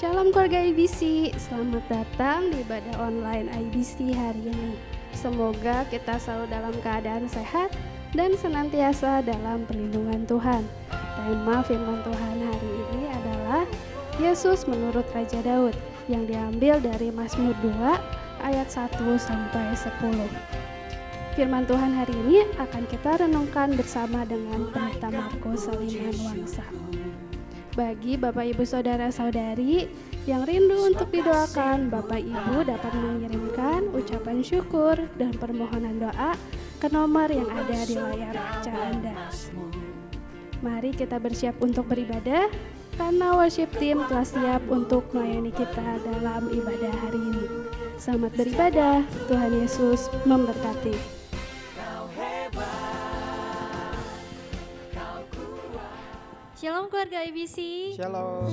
Shalom keluarga IBC, selamat datang di ibadah online IBC hari ini. Semoga kita selalu dalam keadaan sehat dan senantiasa dalam perlindungan Tuhan. Tema firman Tuhan hari ini adalah Yesus menurut Raja Daud yang diambil dari Mazmur 2 ayat 1 sampai 10. Firman Tuhan hari ini akan kita renungkan bersama dengan Pendeta Markus Saliman Wangsa. Bagi Bapak Ibu Saudara-saudari yang rindu untuk didoakan, Bapak Ibu dapat mengirimkan ucapan syukur dan permohonan doa ke nomor yang ada di layar kaca Anda. Mari kita bersiap untuk beribadah karena worship team telah siap untuk melayani kita dalam ibadah hari ini. Selamat beribadah, Tuhan Yesus memberkati. Shalom keluarga IBC.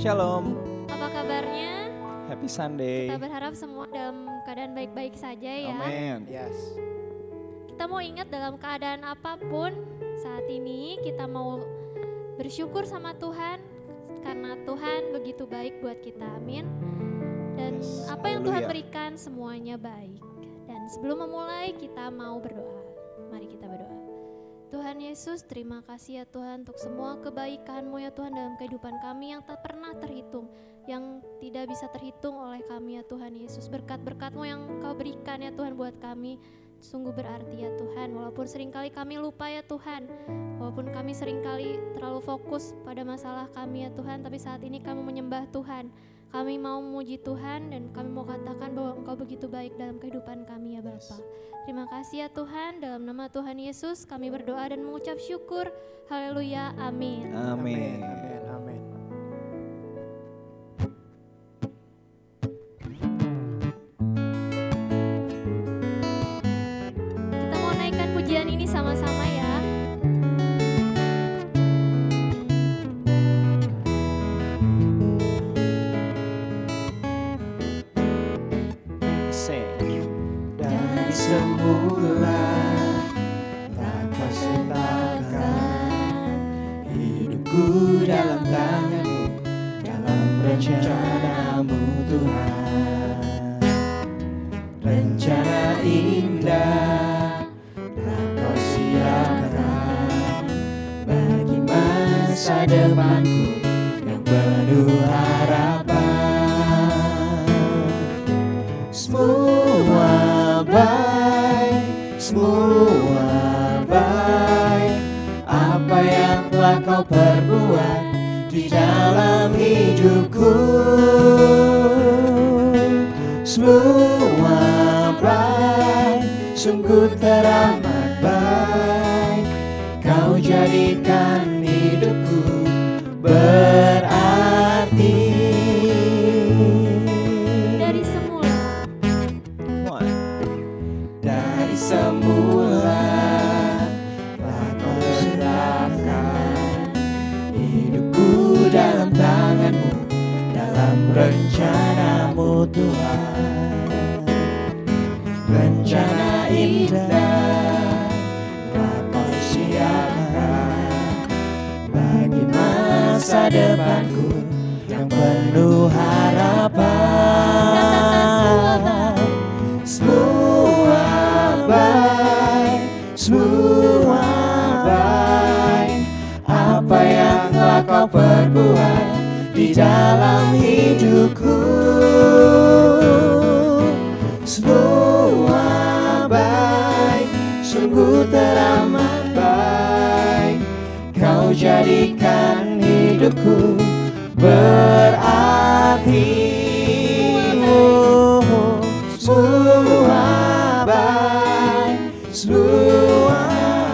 Shalom. Apa kabarnya? Happy Sunday. Kita berharap semua dalam keadaan baik-baik saja ya. Amin. Yes. Kita mau ingat dalam keadaan apapun saat ini kita mau bersyukur sama Tuhan karena Tuhan begitu baik buat kita. Amin. Dan Yes. apa yang Tuhan Haleluya. berikan semuanya baik. Dan sebelum memulai kita mau berdoa. Mari kita berdoa. Tuhan Yesus, terima kasih ya Tuhan untuk semua kebaikan-Mu ya Tuhan dalam kehidupan kami yang tak pernah terhitung, yang tidak bisa terhitung oleh kami ya Tuhan Yesus. Berkat-berkat-Mu yang Kau berikan ya Tuhan buat kami sungguh berarti ya Tuhan. Walaupun seringkali kami lupa ya Tuhan, walaupun kami seringkali terlalu fokus pada masalah kami ya Tuhan, tapi saat ini kami menyembah Tuhan. Kami mau memuji Tuhan dan kami mau katakan bahwa Engkau begitu baik dalam kehidupan kami ya Bapa. Terima kasih ya Tuhan, dalam nama Tuhan Yesus kami berdoa dan mengucap syukur. Haleluya, amin. Amin. Amin. Amin. Kita mau naikkan pujian ini sama-sama ya. Sing. Dari semula tak kau sertakan hidupku dalam tangan-Mu, dalam rencana-Mu Tuhan. Rencana indah telah Kau siapkan bagi masa depanku yang penuh harapan. Semua baik, apa yang telah Kau perbuat di dalam hidupku. Semua baik, sungguh teramat baik, Kau jadikan hidupku berarti. Dari semula One. Dari semula telah Kau serahkan hidupku dalam tangan-Mu, dalam rencana-Mu Tuhan. Rencana indah telah Kau siapkan bagi masa depanku yang penuh harapan. Semua baik, apa yang telah Kau perbuat di dalam hidupku. Semua baik, sungguh teramat baik, Kau jadikan hidupku berarti. Semua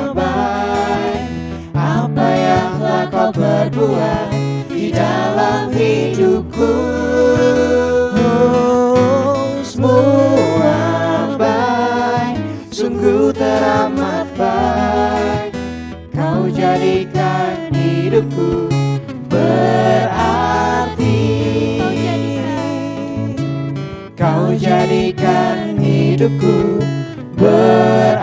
baik, apa yang telah Kau perbuat di dalam hidupku. Semua baik, sungguh teramat baik, Kau jadikan hidupku berarti. Kau jadikan hidupku berarti.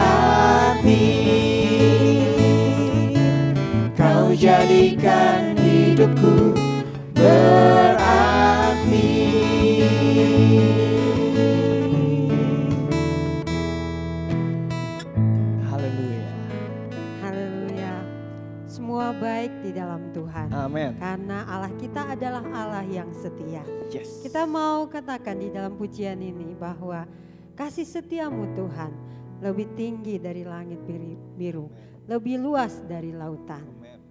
Kau jadikan hidupku berarti. semua baik di dalam Tuhan. Amin. Karena Allah kita adalah Allah yang setia. Yes. Kita mau katakan di dalam pujian ini bahwa kasih setiamu Tuhan lebih tinggi dari langit biru, lebih luas dari lautan. Amin.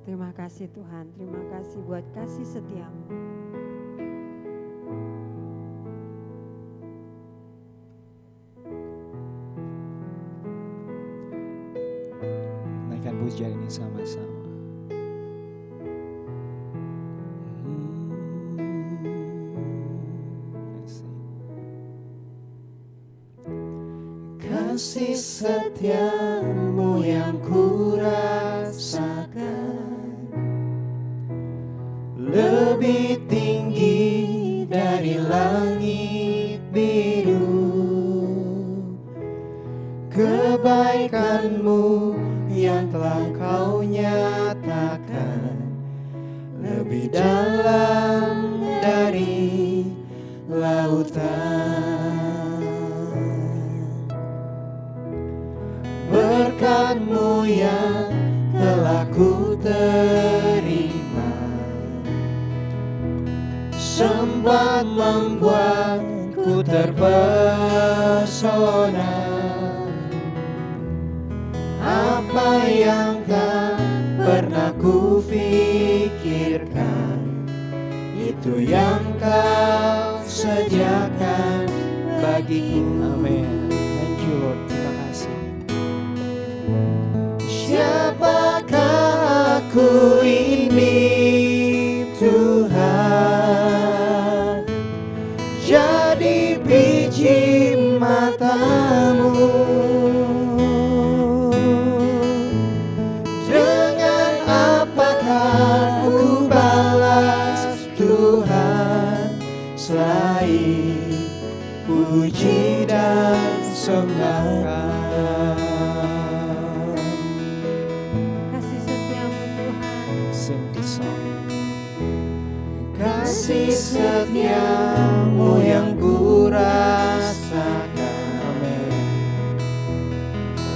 Terima kasih Tuhan, terima kasih buat kasih setiamu. Naikkan pujian ini sama-sama. Kasih setiamu yang kurasakan lebih tinggi dari langit biru. Kebaikanmu yang telah kau nyatakan lebih dalam dari lautan. Berkat-Mu yang telah ku terima sempat membuatku terpesona. Apa yang tak pernah ku pikirkan, itu yang kau sediakan bagiku. Amin. Thank you Lord. Terima kasih. Siapakah aku ini Tuhan, jadi biji mata-Mu. Dengan apakah ku balas Tuhan, selain puji dan sembah. Kasih setiamu Tuhan, Sing this song. Kasih setiamu yang ku rasakan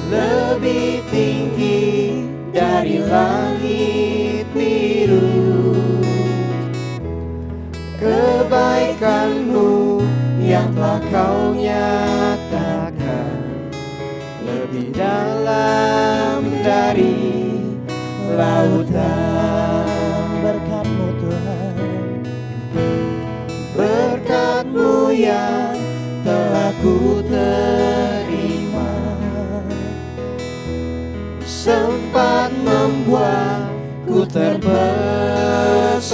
lebih tinggi dari langit biru. Kebaikan-Mu yang telah kau nyatakan lebih dalam dari lautan. Berkat-Mu Tuhan, berkat-Mu yang telah ku terima sempat membuatku terpesona.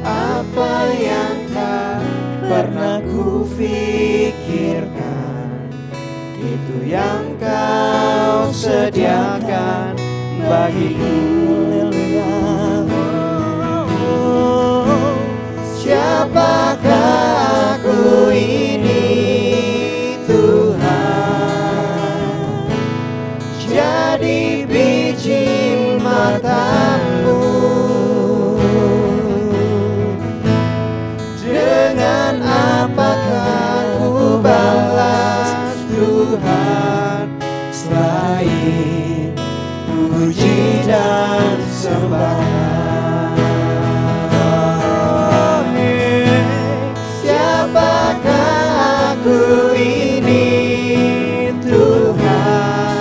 Apa yang tak pernah ku pikirkan, itu yang kau sediakan bagiku. Siapakah aku ini Tuhan, jadi biji mata-Mu. Dengan apakah ku balas Tuhan, selain puji dan sembah. Siapakah aku ini Tuhan,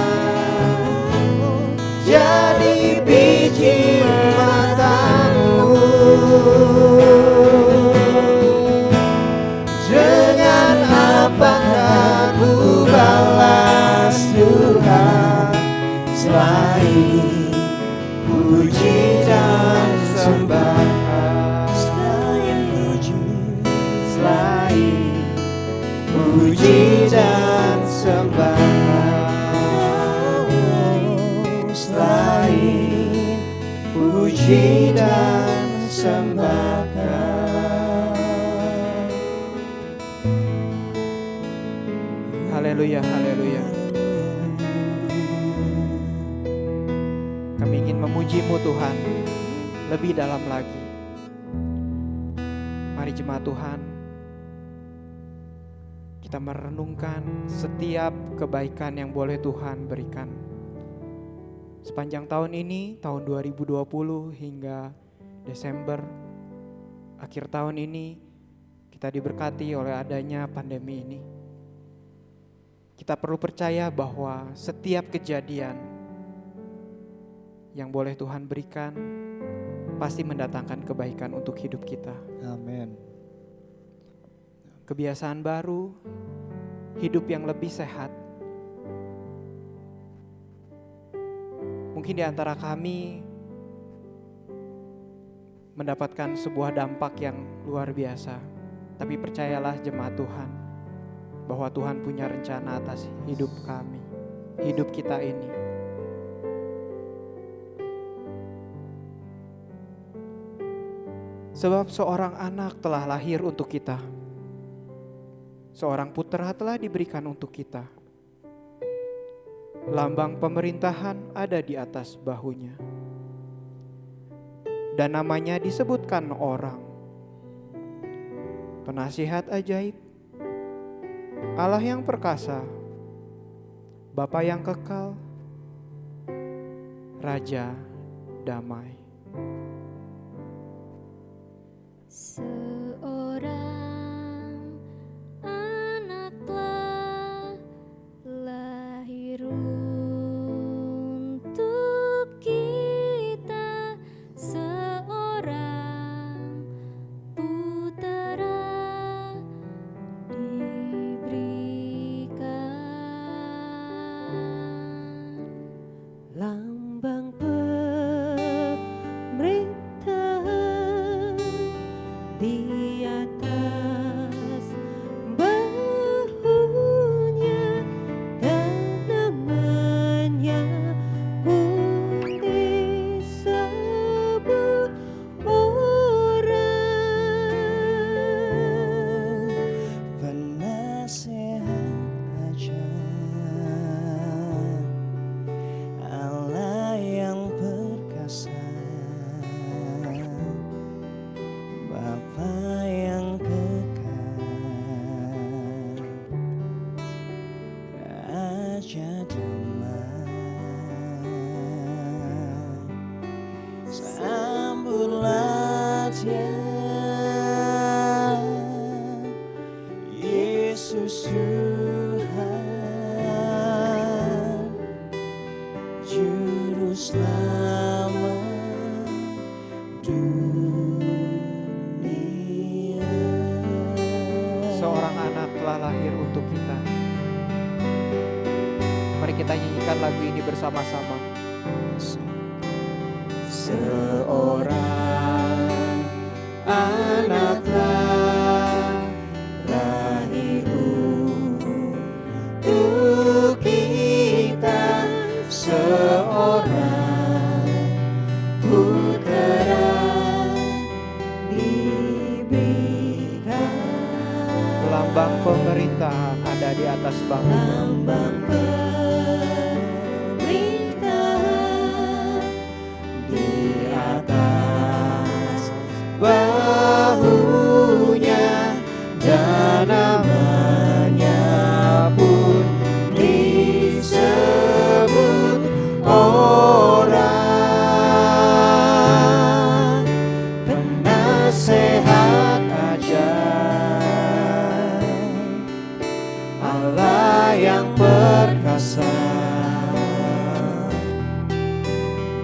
jadi biji mata-Mu. Dengan apakah ku balas Tuhan, selain puji dan sembah. Selain puji dan sembah. Selain puji dan sembah. Haleluya, haleluya. Kami ingin memuji-Mu Tuhan lebih dalam lagi. Mari jemaat Tuhan, kita merenungkan setiap kebaikan yang boleh Tuhan berikan. Sepanjang tahun ini, tahun 2020 hingga Desember, akhir tahun ini, kita diberkati oleh adanya pandemi ini. Kita perlu percaya bahwa setiap kejadian yang boleh Tuhan berikan pasti mendatangkan kebaikan untuk hidup kita. Amin. Kebiasaan baru, hidup yang lebih sehat. Mungkin di antara kami mendapatkan sebuah dampak yang luar biasa. Tapi percayalah jemaat Tuhan, bahwa Tuhan punya rencana atas hidup kami, hidup kita ini. Sebab seorang anak telah lahir untuk kita. Seorang putra telah diberikan untuk kita. Lambang pemerintahan ada di atas bahunya. Dan namanya disebutkan orang. Penasihat ajaib, Allah yang perkasa, Bapa yang kekal, Raja damai. Seorang anak telah lahir untuk kita, seorang putera diberikan. Lambang pemerintahan di atas bahunya, dan namanya pun disebut orang. Penasehat ajaib, Allah yang perkasa, Bapa yang kekal, Raja damai. Sambutlah Dia, Yesus Tuhan, Juru Selamat dunia. Seorang anak telah lahir untuk kita. Mari kita nyanyikan lagu ini bersama-sama. Seorang anak telah lahir untuk kita, seorang putera diberikan. Lambang pemerintahan ada di atas bahunya. Lambang pemerintahan di atas bahunya, dan namanya pun disebut orang. Penasehat ajaib, Allah yang perkasa,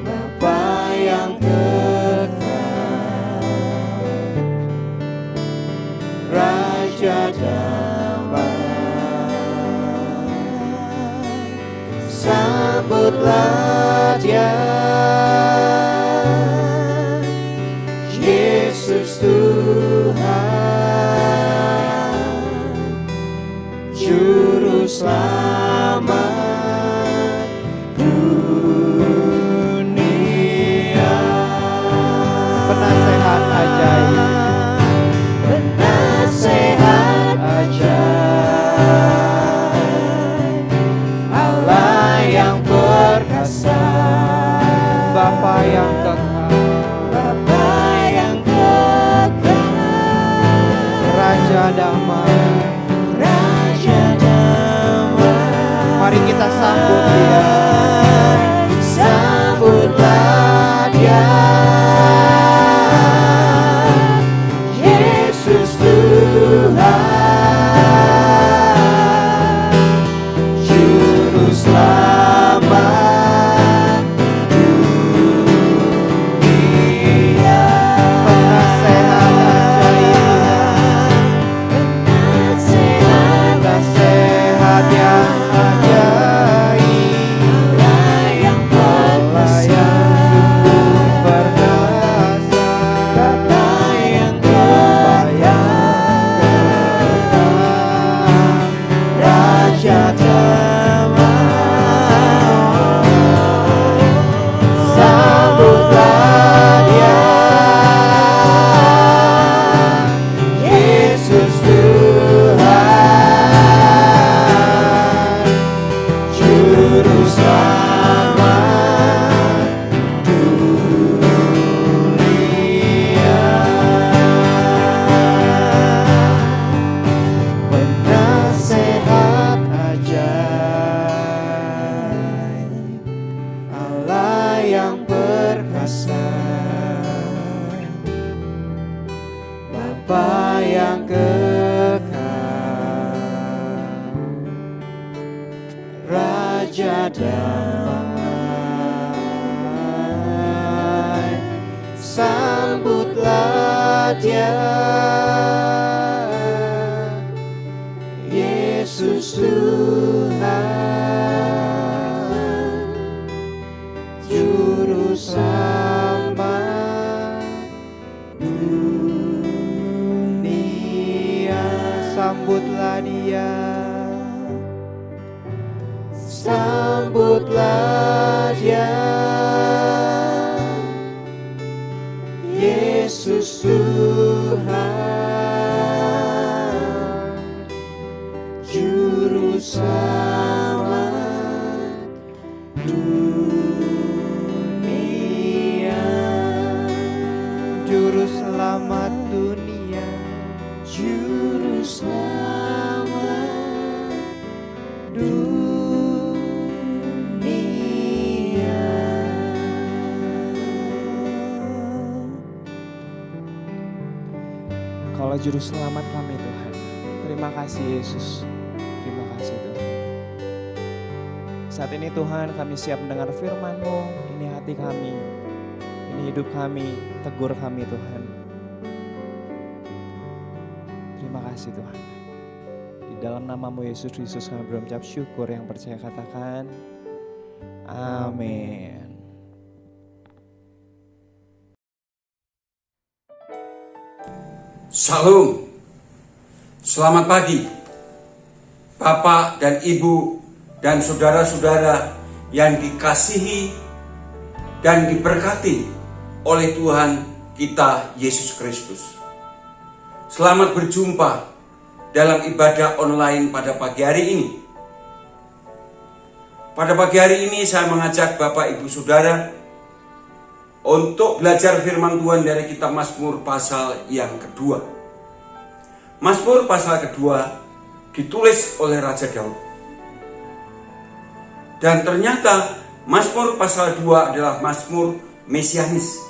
Bapa yang kekal, Raja damai. Sambutlah Dia, Yesus Tuhan, Juru Selamat dunia. Penasehat ajaib, Penasehat ajaib, Allah yang perkasa, Bapa yang kekal, Bapa yang kekal, Raja damai. Raja Raja damai. Sambutlah Dia, Yesus Tuhan, Juru Selamat dunia. Penasehat ajaib, Allah yang perkasa, Bapa yang kekal, Raja damai. Sambutlah Dia, Yesus Tuhan, Juru Selamat dunia. Sambutlah Dia, sambutlah Dia, Yesus Tuhan, Juru Selamat dunia. Juru Selamat dunia, Juru Selamat dunia. Engkaulah juru selamat kami Tuhan. Terima kasih Yesus. Terima kasih Tuhan. Saat ini Tuhan kami siap mendengar firman-Mu. Ini hati kami, ini hidup kami, tegur kami Tuhan. Terima kasih Tuhan. Di dalam nama-Mu Yesus Kristus kami berucap syukur, yang percaya katakan amin. Shalom, selamat pagi Bapak dan Ibu dan saudara-saudara yang dikasihi dan diberkati oleh Tuhan kita Yesus Kristus. Selamat berjumpa dalam ibadah online pada pagi hari ini. Pada pagi hari ini saya mengajak Bapak Ibu Saudara untuk belajar firman Tuhan dari kitab Mazmur pasal yang kedua. Mazmur pasal kedua ditulis oleh Raja Daud. Dan ternyata Mazmur pasal 2 adalah Mazmur mesianis,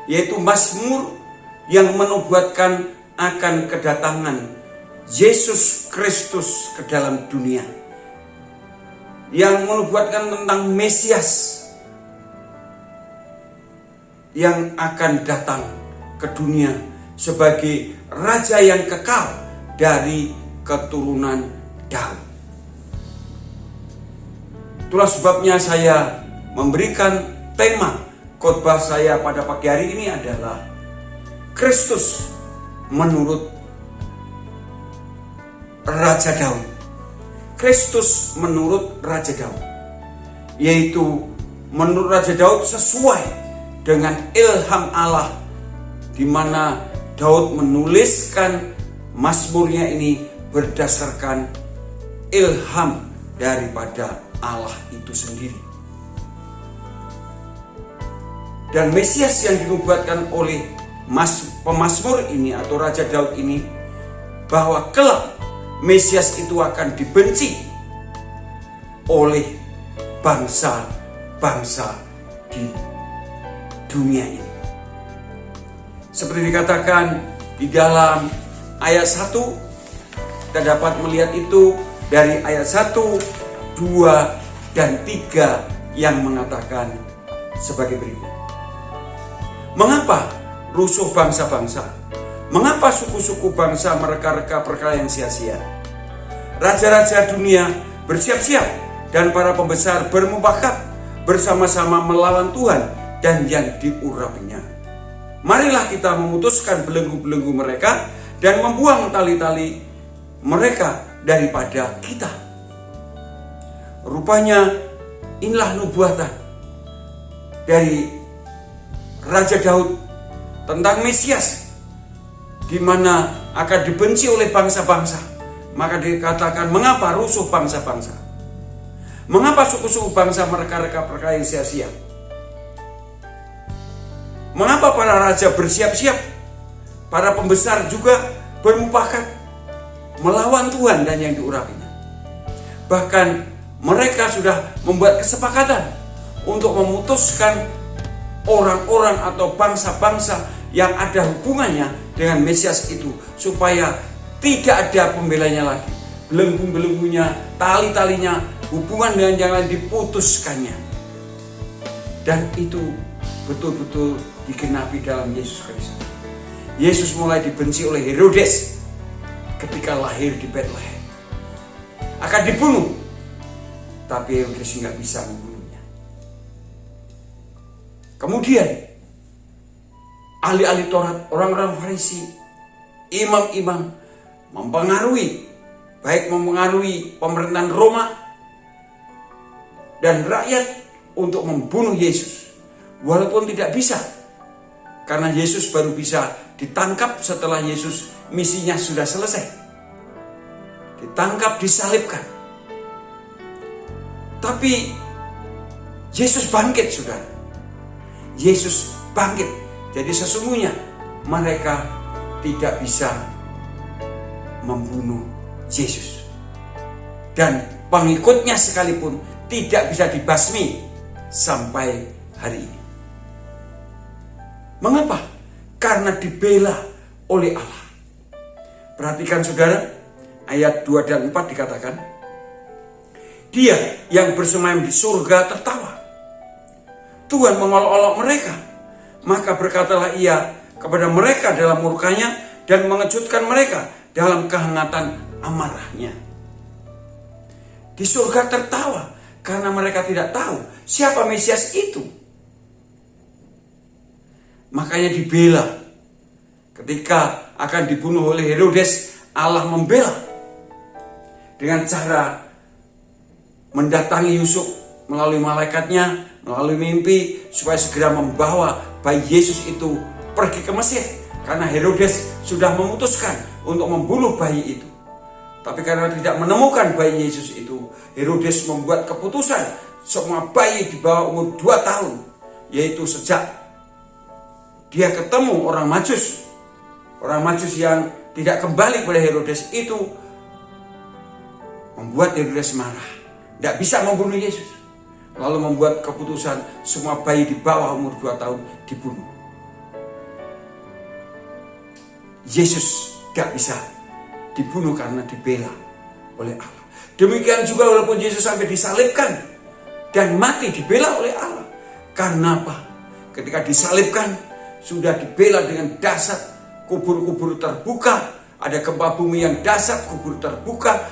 yaitu Mazmur yang menubuatkan akan kedatangan Yesus Kristus ke dalam dunia, yang menubuatkan tentang Mesias yang akan datang ke dunia sebagai raja yang kekal dari keturunan Daud. Itulah sebabnya saya memberikan tema khotbah saya pada pagi hari ini adalah Kristus menurut Raja Daud. Kristus menurut Raja Daud, yaitu menurut Raja Daud sesuai dengan ilham Allah, di mana Daud menuliskan Mazmurnya ini berdasarkan ilham daripada Allah itu sendiri. Dan Mesias yang dinubuatkan oleh pemazmur ini atau Raja Daud ini, bahwa kelak Mesias itu akan dibenci oleh bangsa-bangsa di dunia ini. Seperti dikatakan di dalam ayat 1, kita dapat melihat itu dari ayat 1, 2, dan 3 yang mengatakan sebagai berikut. Mengapa rusuh bangsa-bangsa? Mengapa suku-suku bangsa mereka-reka perkara yang sia-sia? Raja-raja dunia bersiap-siap dan para pembesar bermufakat bersama-sama melawan Tuhan dan yang diurapinya. Marilah kita memutuskan belenggu-belenggu mereka dan membuang tali-tali mereka daripada kita. Rupanya inilah nubuatan dari Raja Daud tentang Mesias, di mana akan dibenci oleh bangsa-bangsa. Maka dikatakan, mengapa rusuh bangsa-bangsa? Mengapa suku-suku bangsa mereka-reka perkara yang sia-sia? Mengapa para raja bersiap-siap? Para pembesar juga bermufakat melawan Tuhan dan yang diurapinya. Bahkan mereka sudah membuat kesepakatan untuk memutuskan orang-orang atau bangsa-bangsa yang ada hubungannya dengan Mesias itu, supaya tidak ada pembelanya lagi. Belenggu-belenggunya, tali-talinya, hubungan dengan yang lain diputuskannya. Dan itu betul-betul digenapi dalam Yesus Kristus. Yesus mulai dibenci oleh Herodes ketika lahir di Bethlehem. Akan dibunuh, tapi Herodes nggak bisa membunuhnya. Kemudian ahli-ahli Taurat, orang-orang Farisi, imam-imam mempengaruhi pemerintahan Roma dan rakyat untuk membunuh Yesus. Walaupun tidak bisa, karena Yesus baru bisa ditangkap setelah Yesus misinya sudah selesai. Ditangkap, disalibkan. Tapi Yesus bangkit, saudara. Yesus bangkit. Jadi sesungguhnya mereka tidak bisa membunuh Yesus. Dan pengikutnya sekalipun tidak bisa dibasmi sampai hari ini. Mengapa? Karena dibela oleh Allah. Perhatikan saudara, ayat 2 dan 4 dikatakan, Dia yang bersemayam di surga tertawa. Tuhan mengolok-olok mereka. Maka berkatalah Ia kepada mereka dalam murkanya dan mengejutkan mereka dalam kehangatan amarahnya. Di surga tertawa karena mereka tidak tahu siapa Mesias itu. Makanya dibela. Ketika akan dibunuh oleh Herodes, Allah membela dengan cara mendatangi Yusuf melalui malaikatnya, melalui mimpi, supaya segera membawa bayi Yesus itu pergi ke Mesir. Karena Herodes sudah memutuskan untuk membunuh bayi itu. Tapi karena tidak menemukan bayi Yesus itu, Herodes membuat keputusan semua bayi di bawah umur 2 tahun, yaitu sejak dia ketemu orang Majus yang tidak kembali kepada Herodes itu, membuat Herodes marah, tidak bisa membunuh Yesus. Lalu membuat keputusan semua bayi di bawah umur 2 tahun dibunuh. Yesus tidak bisa dibunuh karena dibela oleh Allah. Demikian juga walaupun Yesus sampai disalibkan dan mati, dibela oleh Allah. Karena apa? Ketika disalibkan sudah dibela dengan dahsyat, kubur-kubur terbuka, ada gempa bumi yang dahsyat, kubur terbuka,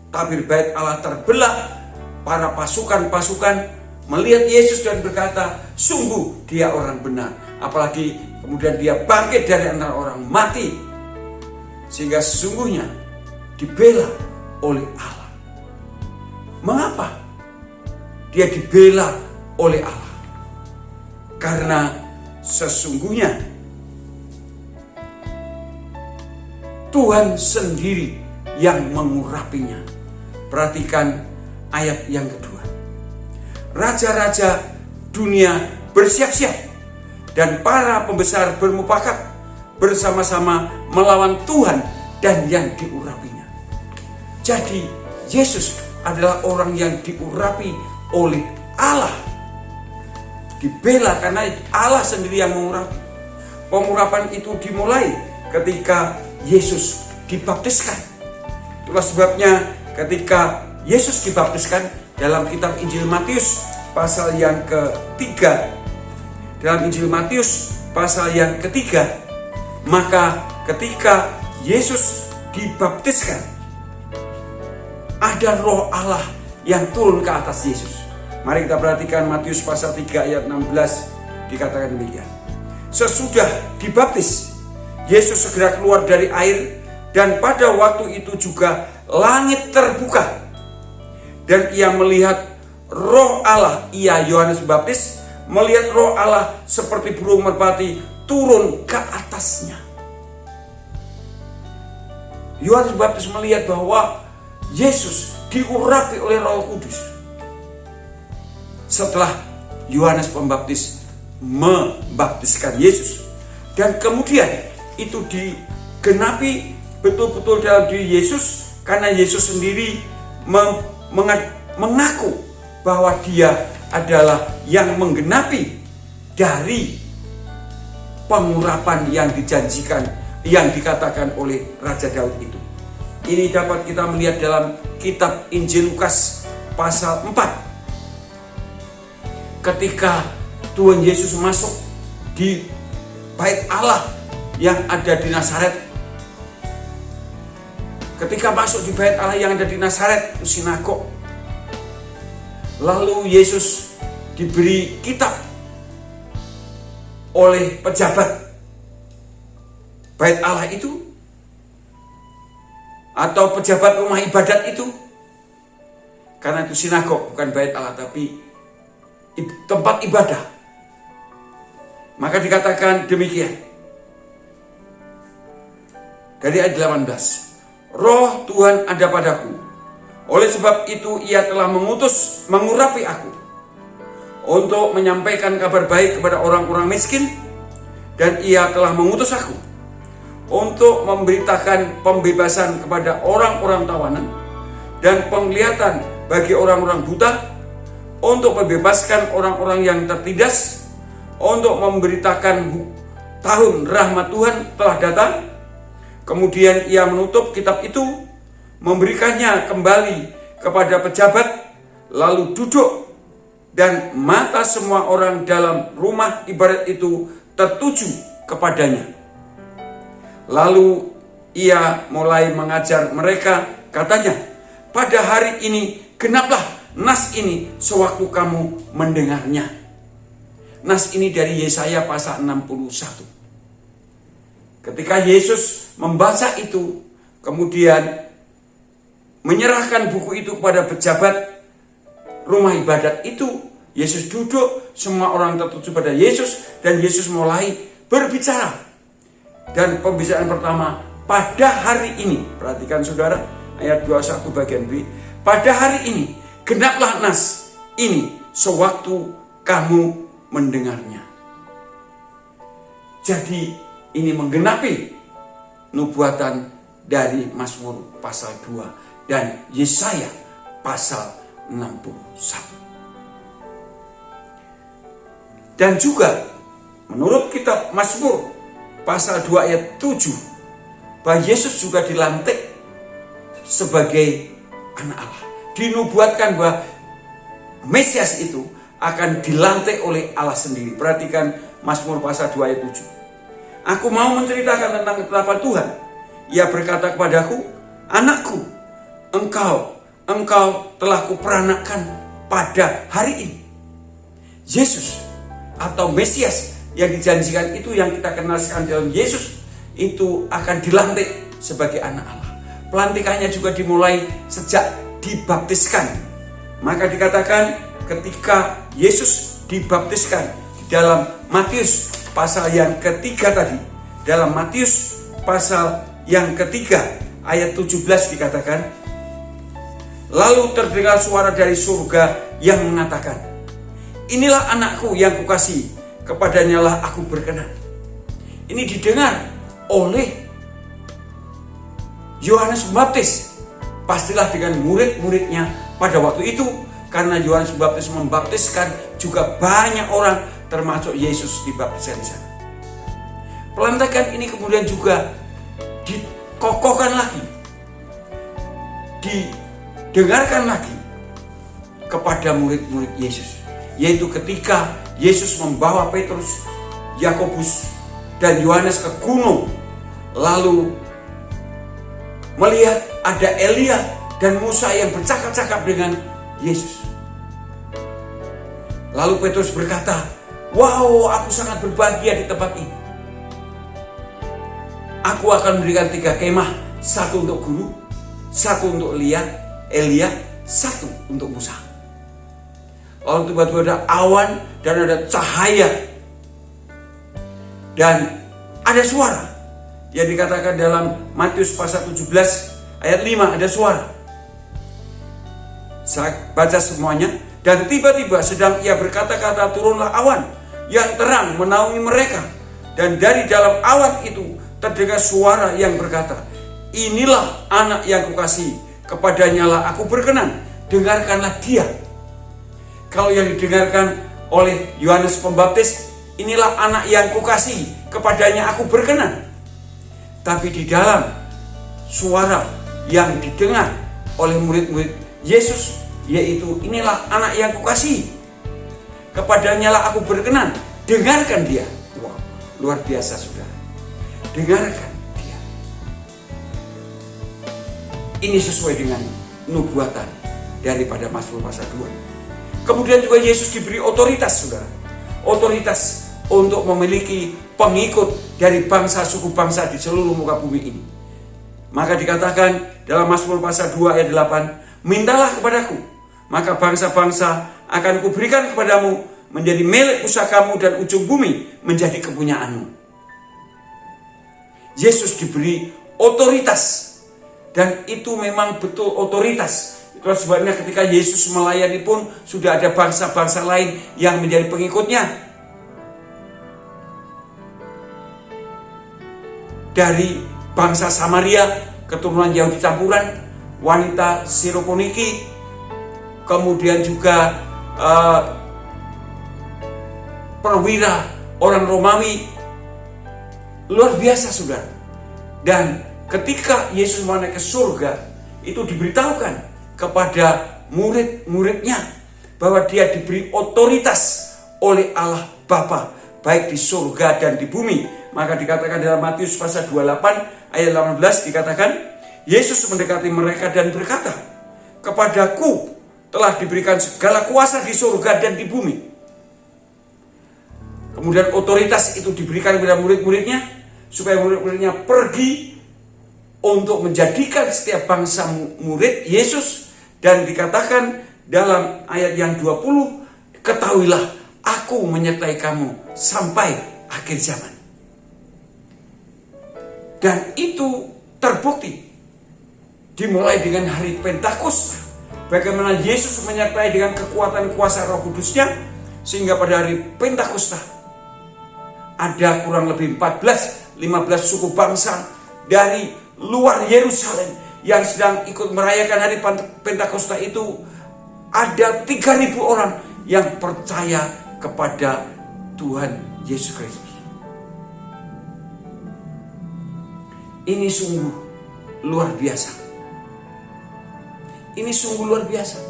tabir bait Allah terbelah. Para pasukan-pasukan melihat Yesus dan berkata, sungguh dia orang benar. Apalagi kemudian dia bangkit dari antara orang mati, sehingga sesungguhnya dibela oleh Allah. Mengapa dia dibela oleh Allah? Karena sesungguhnya Tuhan sendiri yang mengurapinya. Perhatikan ayat yang kedua. Raja-raja dunia bersiap-siap dan para pembesar bermufakat bersama-sama melawan Tuhan dan yang diurapinya. Jadi Yesus adalah orang yang diurapi oleh Allah. Dibela karena Allah sendiri yang mengurapi. Pengurapan itu dimulai ketika Yesus dibaptiskan. Itulah sebabnya ketika Yesus dibaptiskan dalam kitab Injil Matius pasal yang ketiga, dalam Injil Matius pasal yang ketiga, maka ketika Yesus dibaptiskan, ada Roh Allah yang turun ke atas Yesus. Mari kita perhatikan Matius pasal 3 ayat 16, dikatakan demikian. Sesudah dibaptis, Yesus segera keluar dari air, dan pada waktu itu juga langit terbuka, dan ia melihat roh Allah, ia Yohanes Pembaptis melihat roh Allah seperti burung merpati turun ke atasnya. Yohanes Pembaptis melihat bahwa Yesus diurapi oleh Roh Kudus. Setelah Yohanes Pembaptis membaptiskan Yesus, dan kemudian itu digenapi betul-betul dalam diri Yesus, karena Yesus sendiri mengaku bahwa dia adalah yang menggenapi dari pengurapan yang dijanjikan, yang dikatakan oleh Raja Daud itu. Ini dapat kita melihat dalam kitab Injil Lukas pasal 4. Ketika Tuhan Yesus masuk di bait Allah yang ada di Nazaret. Ketika masuk di bait Allah yang ada di Nazaret, itu sinagog. Lalu Yesus diberi kitab oleh pejabat bait Allah itu, atau pejabat rumah ibadat itu, karena itu sinagog, bukan bait Allah tapi tempat ibadah. Maka dikatakan demikian dari ayat 18, Roh Tuhan ada padaku, oleh sebab itu ia telah mengurapi aku untuk menyampaikan kabar baik kepada orang-orang miskin, dan ia telah mengutus aku untuk memberitakan pembebasan kepada orang-orang tawanan dan penglihatan bagi orang-orang buta, untuk membebaskan orang-orang yang tertindas, untuk memberitakan tahun rahmat Tuhan telah datang. Kemudian ia menutup kitab itu, memberikannya kembali kepada pejabat, lalu duduk, dan mata semua orang dalam rumah ibadat itu tertuju kepadanya. Lalu ia mulai mengajar mereka, katanya, pada hari ini genaplah nas ini sewaktu kamu mendengarnya. Nas ini dari Yesaya pasal 61. Ketika Yesus membaca itu, kemudian menyerahkan buku itu kepada pejabat rumah ibadat itu, Yesus duduk, semua orang tertuju pada Yesus, dan Yesus mulai berbicara. Dan pembicaraan pertama, pada hari ini, perhatikan saudara, ayat 21 bagian B, pada hari ini genaplah nas ini sewaktu kamu mendengarnya. Jadi ini menggenapi nubuatan dari Mazmur pasal 2 dan Yesaya pasal 61. Dan juga menurut kitab Mazmur pasal 2 ayat 7, bahwa Yesus juga dilantik sebagai anak Allah. Dinubuatkan bahwa Mesias itu akan dilantik oleh Allah sendiri. Perhatikan Mazmur pasal 2 ayat 7. Aku mau menceritakan tentang ketetapan Tuhan. Ia berkata kepadaku, anakku, engkau telah kuperanakkan pada hari ini. Yesus atau Mesias yang dijanjikan itu, yang kita kenal sekarang dalam Yesus, itu akan dilantik sebagai anak Allah. Pelantikannya juga dimulai sejak dibaptiskan. Maka dikatakan ketika Yesus dibaptiskan di dalam Matius pasal yang ketiga tadi, dalam Matius pasal yang ketiga ayat 17 dikatakan, lalu terdengar suara dari surga yang mengatakan, inilah anakku yang kukasihi, kepadanya lah aku berkenan. Ini didengar oleh Yohanes Pembaptis, pastilah dengan murid-muridnya pada waktu itu, karena Yohanes Pembaptis membaptiskan juga banyak orang, termasuk Yesus dibaptiskan di sana. Pelantikan ini kemudian juga dikokohkan lagi, didengarkan lagi kepada murid-murid Yesus, yaitu ketika Yesus membawa Petrus, Yakobus, dan Yohanes ke gunung, lalu melihat ada Elia dan Musa yang bercakap-cakap dengan Yesus. Lalu Petrus berkata, wow, aku sangat berbahagia di tempat ini. Aku akan memberikan 3 kemah, satu untuk guru, satu untuk Elia, satu untuk Musa. Lalu tiba-tiba ada awan dan ada cahaya. Dan ada suara yang dikatakan dalam Matius pasal 17 ayat 5, ada suara. Saya baca semuanya. Dan tiba-tiba sedang ia berkata-kata, turunlah awan yang terang menaungi mereka. Dan dari dalam awan itu terdengar suara yang berkata, inilah anak yang kukasihi, kepadanya lah aku berkenan, dengarkanlah dia. Kalau yang didengarkan oleh Yohanes Pembaptis, inilah anak yang kukasihi, kepadanya aku berkenan. Tapi di dalam suara yang didengar oleh murid-murid Yesus, yaitu inilah anak yang kukasihi, kepadanya lah aku berkenan, dengarkan dia. Wow, luar biasa saudara. Dengarkan dia. Ini sesuai dengan nubuatan daripada Mazmur pasal 2. Kemudian juga Yesus diberi otoritas saudara. Otoritas untuk memiliki pengikut dari bangsa suku bangsa di seluruh muka bumi ini. Maka dikatakan dalam Mazmur pasal 2 ayat 8, mintalah kepadaku, maka bangsa-bangsa akan kuberikan kepadamu, menjadi milik pusakamu dan ujung bumi menjadi kepunyaanmu. Yesus diberi otoritas, dan itu memang betul otoritas. Itulah sebabnya ketika Yesus melayani pun sudah ada bangsa-bangsa lain yang menjadi pengikutnya. Dari bangsa Samaria, keturunan Yahudi campuran, wanita Sirofoniki, kemudian juga perwira orang Romawi. Luar biasa saudara. Dan ketika Yesus mau naik ke surga, itu diberitahukan kepada murid-muridnya bahwa dia diberi otoritas oleh Allah Bapa, baik di surga dan di bumi. Maka dikatakan dalam Matius pasal 28 ayat 18 dikatakan, Yesus mendekati mereka dan berkata, kepadaku telah diberikan segala kuasa di surga dan di bumi. Kemudian otoritas itu diberikan kepada murid-muridnya, supaya murid-muridnya pergi untuk menjadikan setiap bangsa murid Yesus. Dan dikatakan dalam ayat yang 20, ketahuilah aku menyertai kamu sampai akhir zaman. Dan itu terbukti dimulai dengan hari Pentakosta, bagaimana Yesus menyertai dengan kekuatan kuasa Roh Kudusnya, sehingga pada hari Pentakosta ada kurang lebih 14-15 suku bangsa dari luar Yerusalem yang sedang ikut merayakan hari Pentakosta itu. Ada 3.000 orang yang percaya kepada Tuhan Yesus Kristus. Ini sungguh luar biasa. Ini sungguh luar biasa.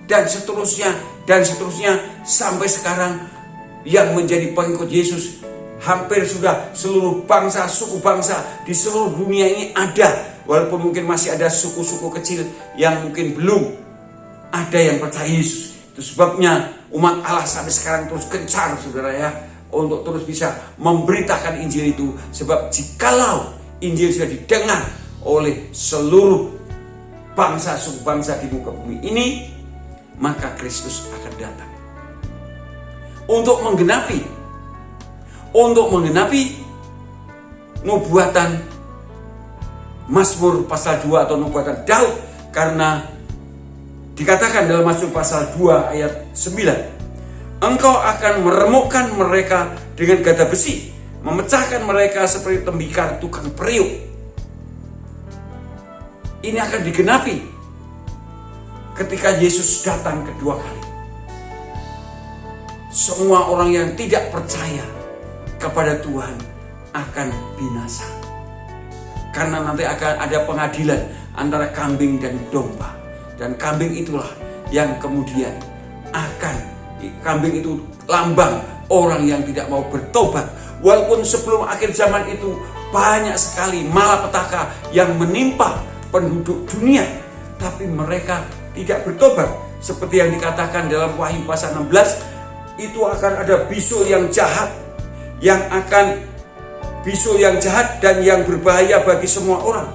Dan seterusnya sampai sekarang yang menjadi pengikut Yesus hampir sudah seluruh bangsa, suku bangsa di seluruh dunia ini ada. Walaupun mungkin masih ada suku-suku kecil yang mungkin belum ada yang percaya Yesus. Itu sebabnya umat Allah sampai sekarang terus gencar saudara ya, untuk terus bisa memberitakan Injil itu. Sebab jikalau Injil sudah didengar oleh seluruh bangsa, suku bangsa di muka bumi ini, maka Kristus akan datang untuk menggenapi nubuatan Mazmur pasal 2 atau nubuatan Daud. Karena dikatakan dalam Mazmur pasal 2 ayat 9, engkau akan meremukkan mereka dengan gada besi, memecahkan mereka seperti tembikar tukang periuk. Ini akan digenapi ketika Yesus datang kedua kali. Semua orang yang tidak percaya kepada Tuhan akan binasa. Karena nanti akan ada pengadilan antara kambing dan domba. Dan kambing itulah yang kemudian kambing itu lambang orang yang tidak mau bertobat. Walaupun sebelum akhir zaman itu banyak sekali malapetaka yang menimpa penduduk dunia, tapi mereka tidak bertobat. Seperti yang dikatakan dalam Wahyu pasal 16, itu akan ada bisul yang jahat, bisul yang jahat dan yang berbahaya bagi semua orang.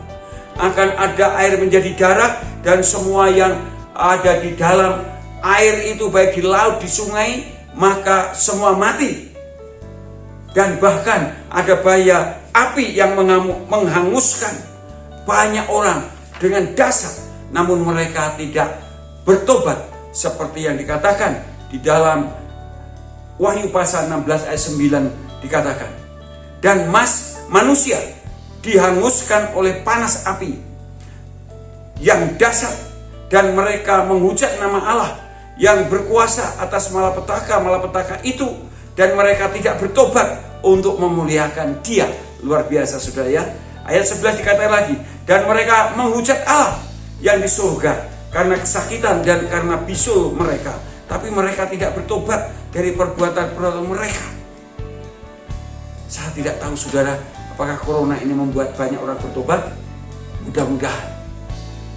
Akan ada air menjadi darah dan semua yang ada di dalam air itu, baik di laut, di sungai, maka semua mati. Dan bahkan ada bahaya api yang menghanguskan banyak orang dengan dahsyat, namun mereka tidak bertobat, seperti yang dikatakan di dalam Wahyu pasal 16 ayat 9 dikatakan. Dan manusia dihanguskan oleh panas api yang dahsyat, dan mereka menghujat nama Allah yang berkuasa atas malapetaka itu, dan mereka tidak bertobat untuk memuliakan Dia. Luar biasa, saudara ya. Ayat 11 dikatakan lagi, dan mereka menghujat Allah yang di surga karena kesakitan dan karena bisul mereka, tapi mereka tidak bertobat dari perbuatan-perbuatan mereka. Saya tidak tahu, saudara, apakah corona ini membuat banyak orang bertobat? Mudah-mudahan.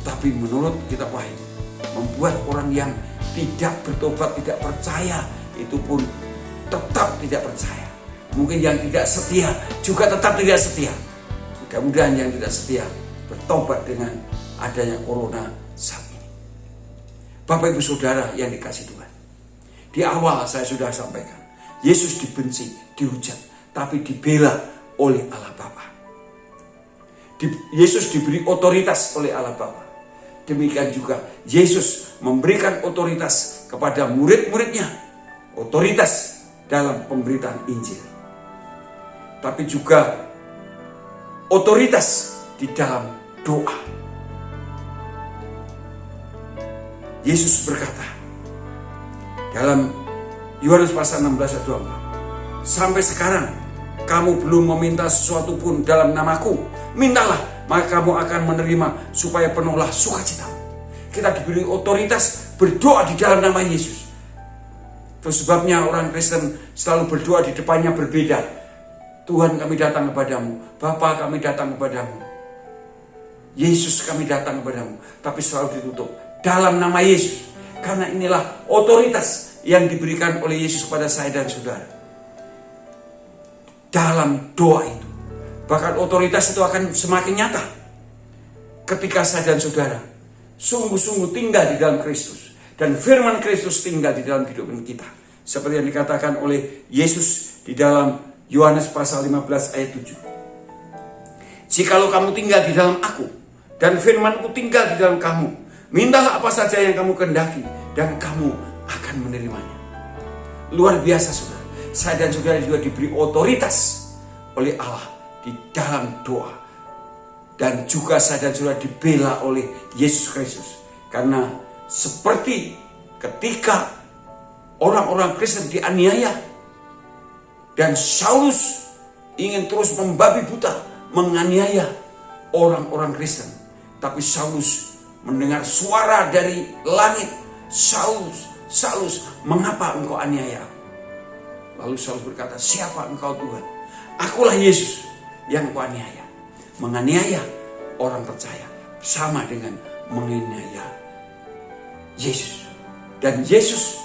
Tapi menurut kitab Wahyu, membuat orang yang tidak bertobat, tidak percaya, itu pun tetap tidak percaya. Mungkin yang tidak setia juga tetap tidak setia. Mudah-mudahan yang tidak setia bertobat dengan adanya corona saat ini. Bapak Ibu Saudara yang dikasihi Tuhan, di awal saya sudah sampaikan, Yesus dibenci, dihujat, tapi dibela oleh Allah Bapa. Yesus diberi otoritas oleh Allah Bapa. Demikian juga Yesus memberikan otoritas kepada murid-muridnya, otoritas dalam pemberitaan Injil, tapi juga otoritas di dalam doa. Yesus berkata dalam Yohanes pasal 16 ayat 24, sampai sekarang kamu belum meminta sesuatu pun dalam namaku. Mintalah, maka kamu akan menerima, supaya penuhlah sukacita. Kita diberi otoritas berdoa di dalam nama Yesus. Itu sebabnya orang Kristen selalu berdoa di depannya berbeda. Tuhan, kami datang kepadamu. Bapa, kami datang kepadamu. Yesus, kami datang kepadamu. Tapi selalu ditutup dalam nama Yesus. Karena inilah otoritas yang diberikan oleh Yesus kepada saya dan saudara. Dalam doa itu. Bahkan otoritas itu akan semakin nyata ketika saya dan saudara sungguh-sungguh tinggal di dalam Kristus. Dan firman Kristus tinggal di dalam kehidupan kita. Seperti yang dikatakan oleh Yesus di dalam Yohanes pasal 15 ayat 7. Jikalau kamu tinggal di dalam aku, dan firmanku tinggal di dalam kamu, mintalah apa saja yang kamu kehendaki, dan kamu akan menerimanya. Luar biasa, saudara. Saya dan saudara juga diberi otoritas oleh Allah di dalam doa. Dan juga saya dan saudara dibela oleh Yesus Kristus. Karena seperti ketika orang-orang Kristen dianiaya, dan Saulus ingin terus membabi buta, menganiaya orang-orang Kristen. Tapi Saulus mendengar suara dari langit, Saulus, Saulus, mengapa engkau aniaya? Lalu Saulus berkata, siapa engkau Tuhan? Akulah Yesus yang kau aniaya. Menganiaya orang percaya sama dengan menganiaya Yesus. Dan Yesus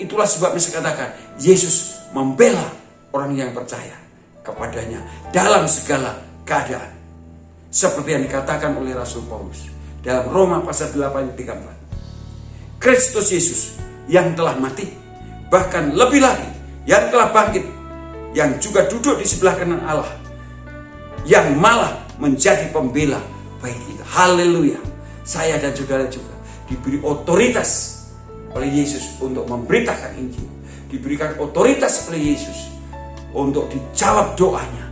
itulah sebabnya saya katakan, Yesus membela orang yang percaya kepadanya dalam segala keadaan. Seperti yang dikatakan oleh Rasul Paulus dalam Roma pasal 8 ayat 34. Kristus Yesus yang telah mati, bahkan lebih lagi yang telah bangkit, yang juga duduk di sebelah kanan Allah, yang malah menjadi pembela bagi kita. Haleluya. Saya dan saudara juga diberi otoritas oleh Yesus untuk memberitakan Injil. Diberikan otoritas oleh Yesus untuk dijawab doanya.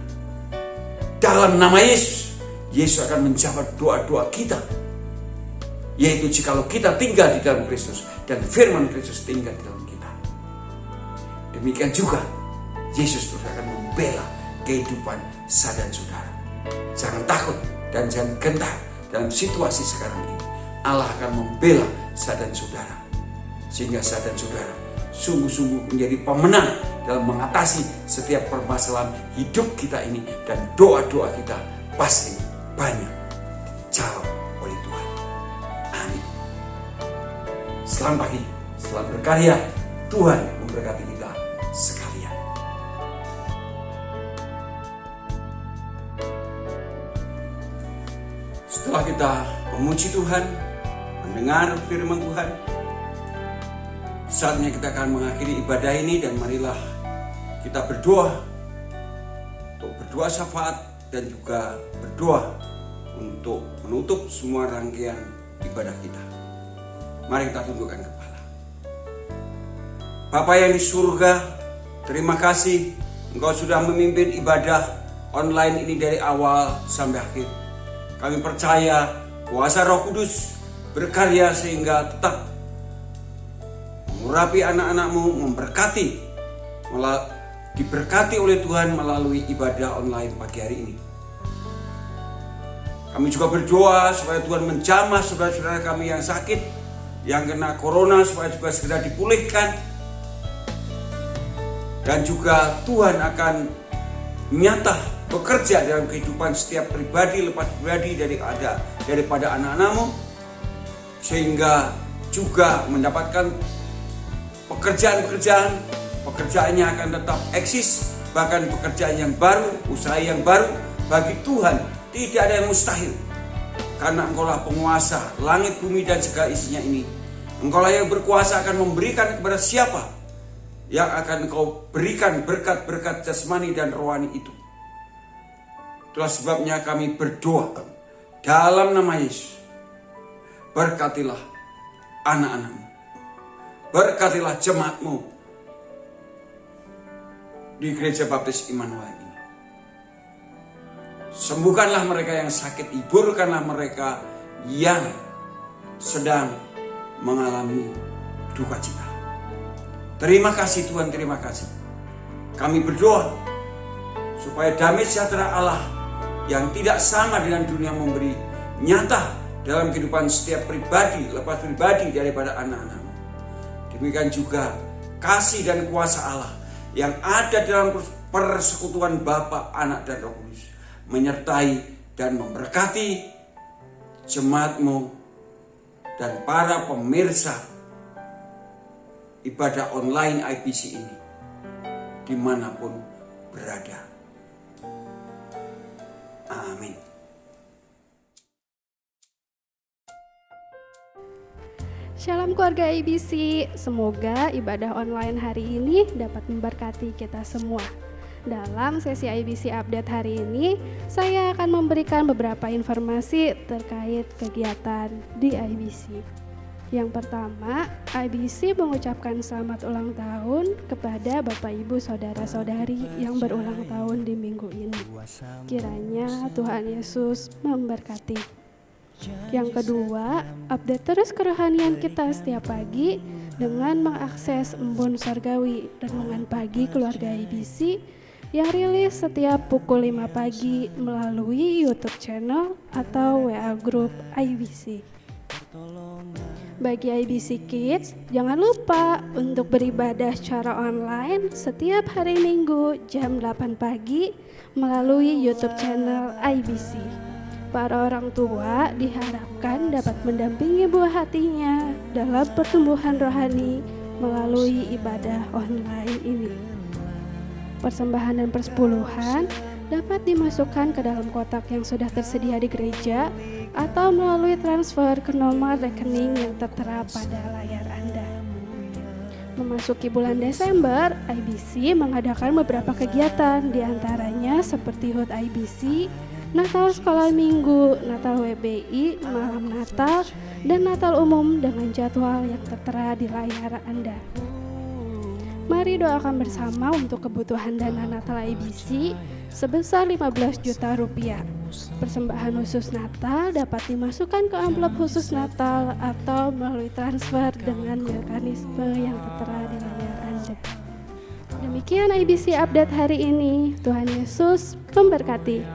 Dalam nama Yesus, Yesus akan menjawab doa-doa kita. Yaitu jikalau kita tinggal di dalam Kristus dan firman Kristus tinggal di dalam kita. Demikian juga Yesus terus akan membela kehidupan saya dan saudara. Jangan takut dan jangan gentar dalam situasi sekarang ini. Allah akan membela saya dan saudara. Sehingga saya dan saudara sungguh-sungguh menjadi pemenang dalam mengatasi setiap permasalahan hidup kita ini. Dan doa-doa kita pasti banyak dijawab oleh Tuhan. Amin. Selamat pagi, selamat berkarya. Tuhan memberkati kita sekalian. Setelah kita memuji Tuhan, mendengar firman Tuhan. Saatnya kita akan mengakhiri ibadah ini dan marilah kita berdoa untuk berdoa syafaat dan juga berdoa untuk menutup semua rangkaian ibadah kita. Mari kita tundukkan kepala. Bapa yang di surga, terima kasih Engkau sudah memimpin ibadah online ini dari awal sampai akhir. Kami percaya kuasa Roh Kudus berkarya sehingga tetap mengurapi anak-anak-Mu, memberkati, diberkati oleh Tuhan melalui ibadah online pagi hari ini. Kami juga berdoa supaya Tuhan menjamah saudara-saudara kami yang sakit, yang kena corona, supaya juga segera dipulihkan. Dan juga Tuhan akan nyata bekerja dalam kehidupan setiap pribadi lepas pribadi daripada anak-anak-Mu, sehingga juga mendapatkan pekerjaannya akan tetap eksis, bahkan pekerjaan yang baru, usaha yang baru. Bagi Tuhan tidak ada yang mustahil, karena Engkaulah penguasa langit, bumi dan segala isinya ini. Engkaulah yang berkuasa akan memberikan kepada siapa yang akan Engkau berikan berkat-berkat jasmani dan rohani itu. Itulah sebabnya kami berdoa dalam nama Yesus. Berkatilah anak-anak-Mu, berkatilah jemaat-Mu di Gereja Baptis Immanuel ini. Sembuhkanlah mereka yang sakit, hiburkanlah mereka yang sedang mengalami duka cita. Terima kasih Tuhan, terima kasih. Kami berdoa supaya damai sejahtera Allah yang tidak sama dengan dunia memberi nyata dalam kehidupan setiap pribadi, lepas pribadi daripada anak-anak-Mu. Demikian juga kasih dan kuasa Allah yang ada dalam persekutuan Bapa, Anak dan Roh Kudus menyertai dan memberkati jemaat-Mu dan para pemirsa ibadah online IBC ini dimanapun berada. Amin. Shalom keluarga IBC, semoga ibadah online hari ini dapat memberkati kita semua. Dalam sesi IBC Update hari ini, saya akan memberikan beberapa informasi terkait kegiatan di IBC. Yang pertama, IBC mengucapkan selamat ulang tahun kepada Bapak Ibu Saudara-saudari yang berulang tahun di minggu ini. Kiranya Tuhan Yesus memberkati. Yang kedua, update terus kerohanian kita setiap pagi dengan mengakses Embun Sorgawi Renungan Pagi Keluarga IBC yang rilis setiap pukul 5 pagi melalui YouTube channel atau WA Group IBC. Bagi IBC Kids, jangan lupa untuk beribadah secara online setiap hari Minggu jam 8 pagi melalui YouTube channel IBC. Para orang tua diharapkan dapat mendampingi buah hatinya dalam pertumbuhan rohani melalui ibadah online ini. Persembahan dan persepuluhan dapat dimasukkan ke dalam kotak yang sudah tersedia di gereja atau melalui transfer ke nomor rekening yang tertera pada layar Anda. Memasuki bulan Desember, IBC mengadakan beberapa kegiatan, diantaranya seperti HUT IBC, Natal Sekolah Minggu, Natal WBI, Malam Natal, dan Natal Umum dengan jadwal yang tertera di layar Anda. Mari doakan bersama untuk kebutuhan dana Natal IBC sebesar 15 juta rupiah. Persembahan khusus Natal dapat dimasukkan ke amplop khusus Natal atau melalui transfer dengan mekanisme yang tertera di layar Anda. Demikian IBC Update hari ini. Tuhan Yesus memberkati.